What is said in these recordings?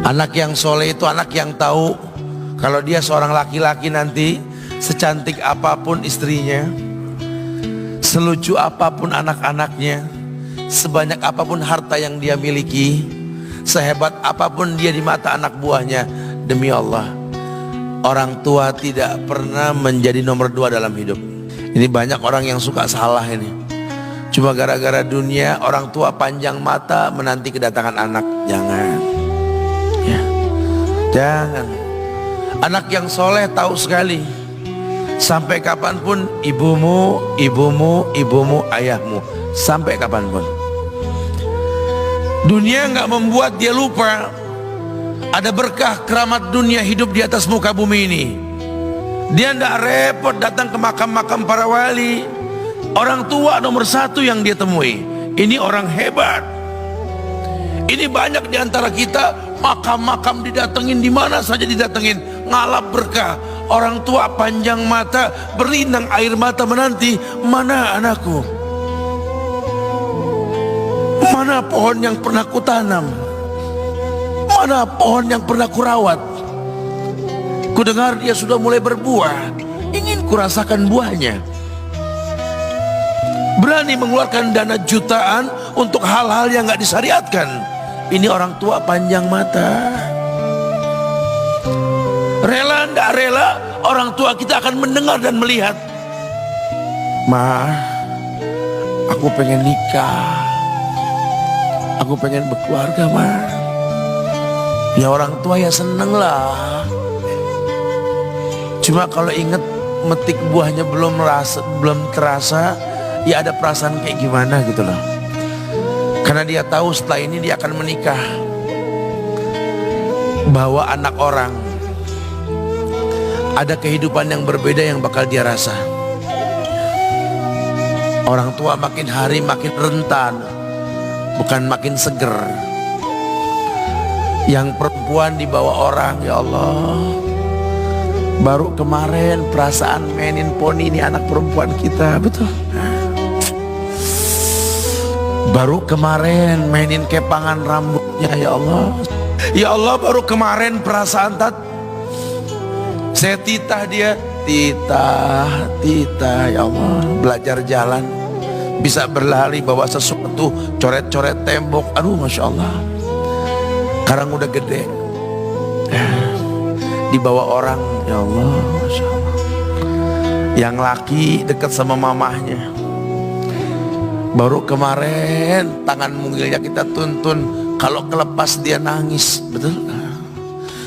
Anak yang soleh itu anak yang tahu kalau dia seorang laki-laki nanti, secantik apapun istrinya, selucu apapun anak-anaknya, sebanyak apapun harta yang dia miliki, sehebat apapun dia di mata anak buahnya, demi Allah, orang tua tidak pernah menjadi nomor 2 dalam hidup. Ini banyak orang yang suka salah ini. Cuma gara-gara dunia, orang tua panjang mata menanti kedatangan anak. Jangan ya, jangan. Anak yang soleh tahu sekali, sampai kapanpun ibumu, ayahmu, sampai kapanpun. Dunia nggak membuat dia lupa ada berkah keramat dunia hidup di atas muka bumi ini. Dia nggak repot datang ke makam-makam para wali. Orang tua nomor 1 yang dia temui. Ini orang hebat. Ini banyak di antara kita, makam-makam didatengin, di mana saja didatengin, ngalap berkah. Orang tua panjang mata, berlinang air mata menanti, mana anakku? Mana pohon yang pernah kutanam? Mana pohon yang pernah kurawat? Kudengar dia sudah mulai berbuah, ingin kurasakan buahnya. Berani mengeluarkan dana jutaan untuk hal-hal yang gak disyariatkan. Ini orang tua panjang mata. Rela ndak rela, orang tua kita akan mendengar dan melihat. Ma, aku pengen nikah, aku pengen berkeluarga, Ma. Ya orang tua ya seneng lah. Cuma kalau inget metik buahnya belum terasa, ya ada perasaan kayak gimana gitu loh. Karena dia tahu setelah ini dia akan menikah, bahwa anak orang ada kehidupan yang berbeda yang bakal dia rasa. Orang tua makin hari makin rentan, bukan makin seger. Yang perempuan dibawa orang, ya Allah. Baru kemarin perasaan mainin poni, ini anak perempuan kita, betul. Baru kemarin mainin kepangan rambutnya, ya Allah. Ya Allah, baru kemarin perasaan saya titah dia, titah, ya Allah. Belajar jalan, bisa berlari bawa sesuatu, coret-coret tembok, aduh Masya Allah. Sekarang udah gede, dibawa orang, ya Allah, Masya Allah. Yang laki dekat sama mamahnya. Baru kemarin tangan mungilnya kita tuntun, kalau kelepas dia nangis, betul.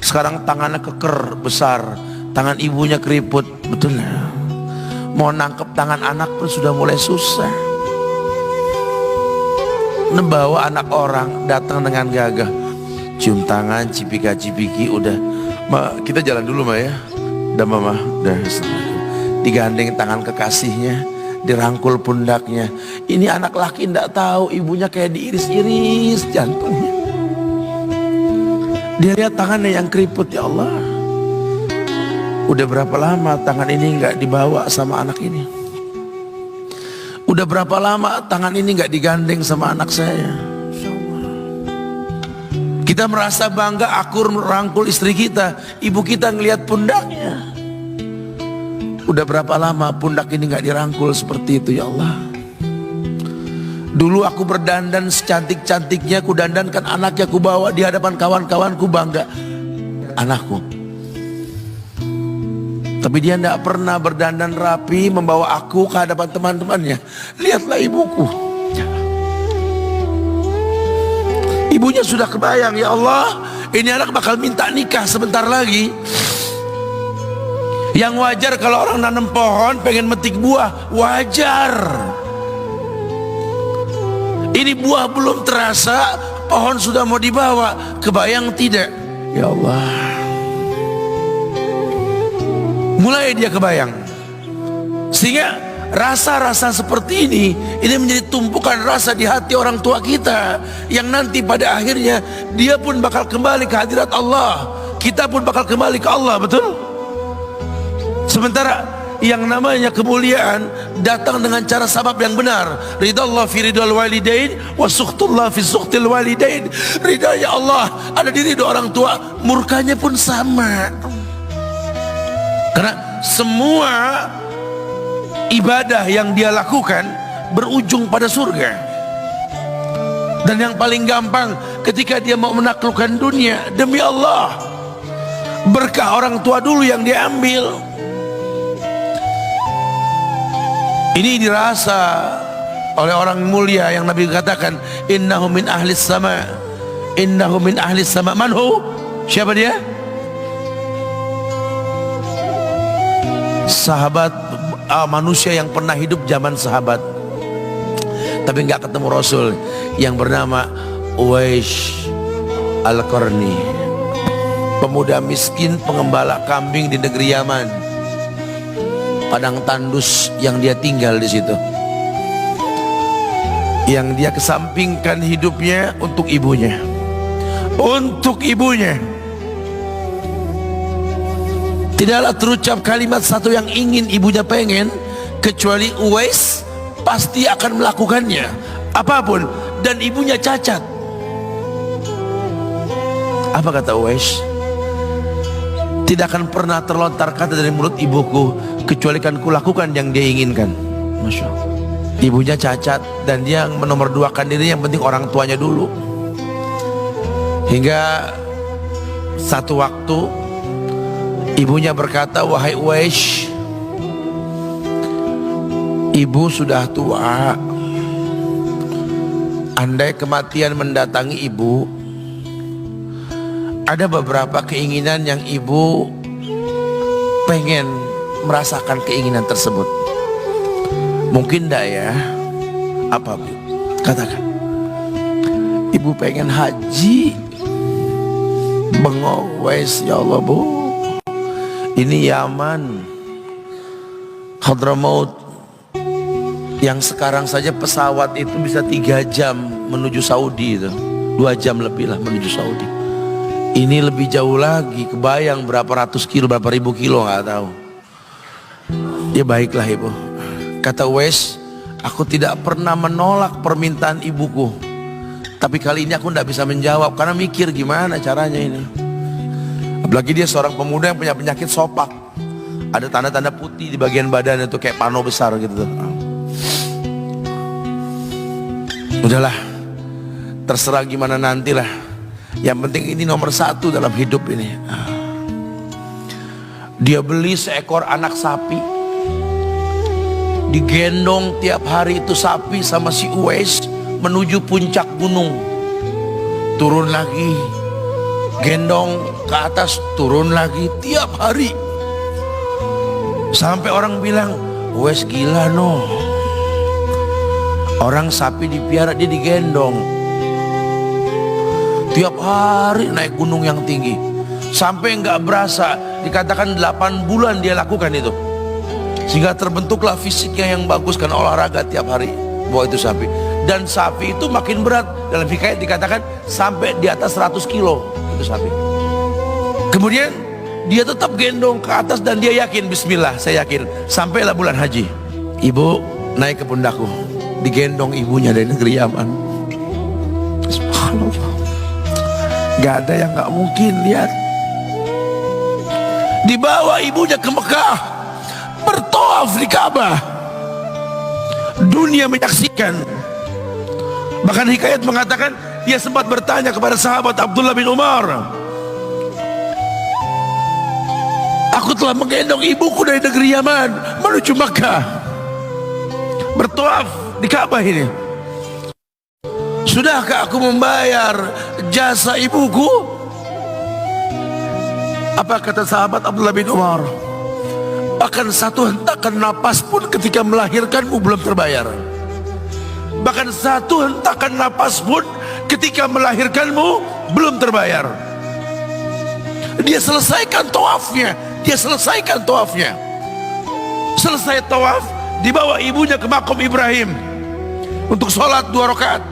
Sekarang tangannya keker besar, tangan ibunya keriput, betul. Mau nangkep tangan anak pun sudah mulai susah. Nebawa anak orang datang dengan gagah, cium tangan, cipika-cipiki, udah. Ma, kita jalan dulu Ma ya. Udah Mama, udah. Digandeng tangan kekasihnya, dirangkul pundaknya. Ini anak laki ndak tahu ibunya kayak diiris-iris jantungnya. Dia lihat tangannya yang keriput, ya Allah. Udah berapa lama tangan ini nggak dibawa sama anak ini? Udah berapa lama tangan ini nggak digandeng sama anak saya? Kita merasa bangga akur merangkul istri kita, ibu kita ngelihat pundaknya. Udah berapa lama pundak ini gak dirangkul seperti itu, ya Allah. Dulu aku berdandan secantik-cantiknya, ku dandankan anaknya, ku bawa di hadapan kawan-kawanku, bangga anakku. Tapi dia gak pernah berdandan rapi membawa aku ke hadapan teman-temannya. Lihatlah ibuku, ibunya sudah kebayang, ya Allah, ini anak bakal minta nikah sebentar lagi. Yang wajar kalau orang nanam pohon pengen metik buah, wajar. Ini buah belum terasa, pohon sudah mau dibawa, kebayang tidak? Ya Allah. Mulai dia kebayang. Sehingga rasa-rasa seperti ini menjadi tumpukan rasa di hati orang tua kita, yang nanti pada akhirnya dia pun bakal kembali ke hadirat Allah, kita pun bakal kembali ke Allah, betul? Sementara yang namanya kemuliaan datang dengan cara sabab yang benar. Ridallah fi ridal walidain wa sukhtullah fi sukhtil walidain. Ridanya Allah ada di ridho orang tua, murkanya pun sama. Karena semua ibadah yang dia lakukan berujung pada surga. Dan yang paling gampang ketika dia mau menaklukkan dunia, demi Allah, berkah orang tua dulu yang dia ambil. Ini dirasa oleh orang mulia yang Nabi katakan, innahu min ahlis sama, innahu min ahlis sama. Manhu? Siapa dia? Sahabat, manusia yang pernah hidup zaman sahabat tapi nggak ketemu Rasul, yang bernama Uwais Al-Qarni, pemuda miskin pengembala kambing di negeri Yaman. Padang tandus yang dia tinggal di situ, yang dia kesampingkan hidupnya untuk ibunya, untuk ibunya. Tidaklah terucap kalimat satu yang ingin ibunya pengen, kecuali Uwais pasti akan melakukannya apapun, dan ibunya cacat. Apa kata Uwais? Tidak akan pernah terlontar kata dari mulut ibuku kecuali kan kulakukan yang dia inginkan. Masya Allah. Ibunya cacat dan dia menomorduakan diri, yang penting orang tuanya dulu. Hingga satu waktu ibunya berkata, wahai Uwais, ibu sudah tua. Andai kematian mendatangi ibu, ada beberapa keinginan yang ibu pengen merasakan keinginan tersebut. Mungkin enggak ya? Apa Bu? Katakan. Ibu pengen haji. Bengok Uwais, ya Allah Bu, ini Yaman, Hadramaut, yang sekarang saja pesawat itu bisa 3 jam menuju Saudi, itu 2 jam lebih lah menuju Saudi. Ini lebih jauh lagi, kebayang berapa ratus kilo, berapa ribu kilo, nggak tahu. Ya baiklah ibu, kata Uwais, aku tidak pernah menolak permintaan ibuku, tapi kali ini aku tidak bisa menjawab karena mikir gimana caranya ini. Apalagi dia seorang pemuda yang punya penyakit sopak, ada tanda-tanda putih di bagian badan itu kayak pano besar gitu tuh. Udahlah, terserah gimana nantilah. Yang penting ini nomor 1 dalam hidup ini. Dia beli seekor anak sapi, digendong tiap hari itu sapi sama si Uwais menuju puncak gunung, turun lagi, gendong ke atas, turun lagi tiap hari, sampai orang bilang, Uwais gila no, orang sapi dipiara dia digendong tiap hari naik gunung yang tinggi, sampai nggak berasa dikatakan 8 bulan dia lakukan itu, sehingga terbentuklah fisiknya yang bagus karena olahraga tiap hari bawa itu sapi. Dan sapi itu makin berat, dalam hikayat dikatakan sampai di atas 100 kilo itu sapi. Kemudian dia tetap gendong ke atas dan dia yakin, bismillah saya yakin, sampailah bulan haji, ibu naik ke pundakku, digendong ibunya dari negeri Yaman. Subhanallah, gak ada yang gak mungkin. Lihat, dibawa ibunya ke Mekah, bertawaf di Ka'bah, dunia menyaksikan. Bahkan hikayat mengatakan dia sempat bertanya kepada sahabat Abdullah bin Umar, aku telah menggendong ibuku dari negeri Yaman menuju Mekah, bertawaf di Ka'bah ini, sudahkah aku membayar jasa ibuku? Apa kata sahabat Abdullah bin Umar? Bahkan satu hentakan napas pun ketika melahirkanmu belum terbayar. Bahkan satu hentakan napas pun ketika melahirkanmu belum terbayar. Dia selesaikan tawafnya, dia selesaikan tawafnya. Selesai tawaf, dibawa ibunya ke makom Ibrahim untuk sholat 2 rakaat.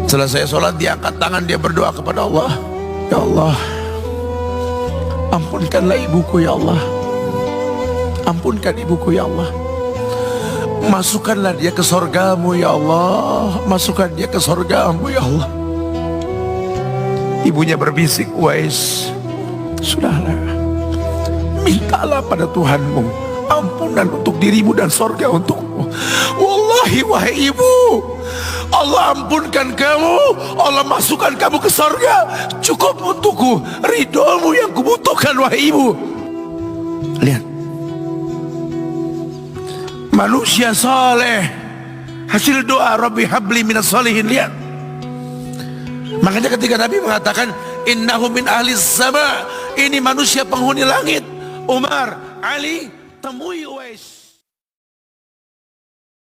Selesai sholat, dia angkat tangan, dia berdoa kepada Allah, ya Allah, ampunkanlah ibuku ya Allah. Ampunkan ibuku ya Allah. Masukkanlah dia ke sorgamu ya Allah. Masukkan dia ke sorgamu ya Allah. Ibunya berbisik, Uwais, sudahlah, mintalah pada Tuhanmu ampunan untuk dirimu dan sorga untukmu. Wallahi wahai ibu, Allah ampunkan kamu, Allah masukkan kamu ke sorga, cukup untukku. Ridhomu yang kubutuhkan wahai ibu. Lihat, manusia saleh, hasil doa Rabbi habli minas solihin. Lihat, makanya ketika Nabi mengatakan innahu min ahli sama, ini manusia penghuni langit. Umar, Ali, temui Uwais.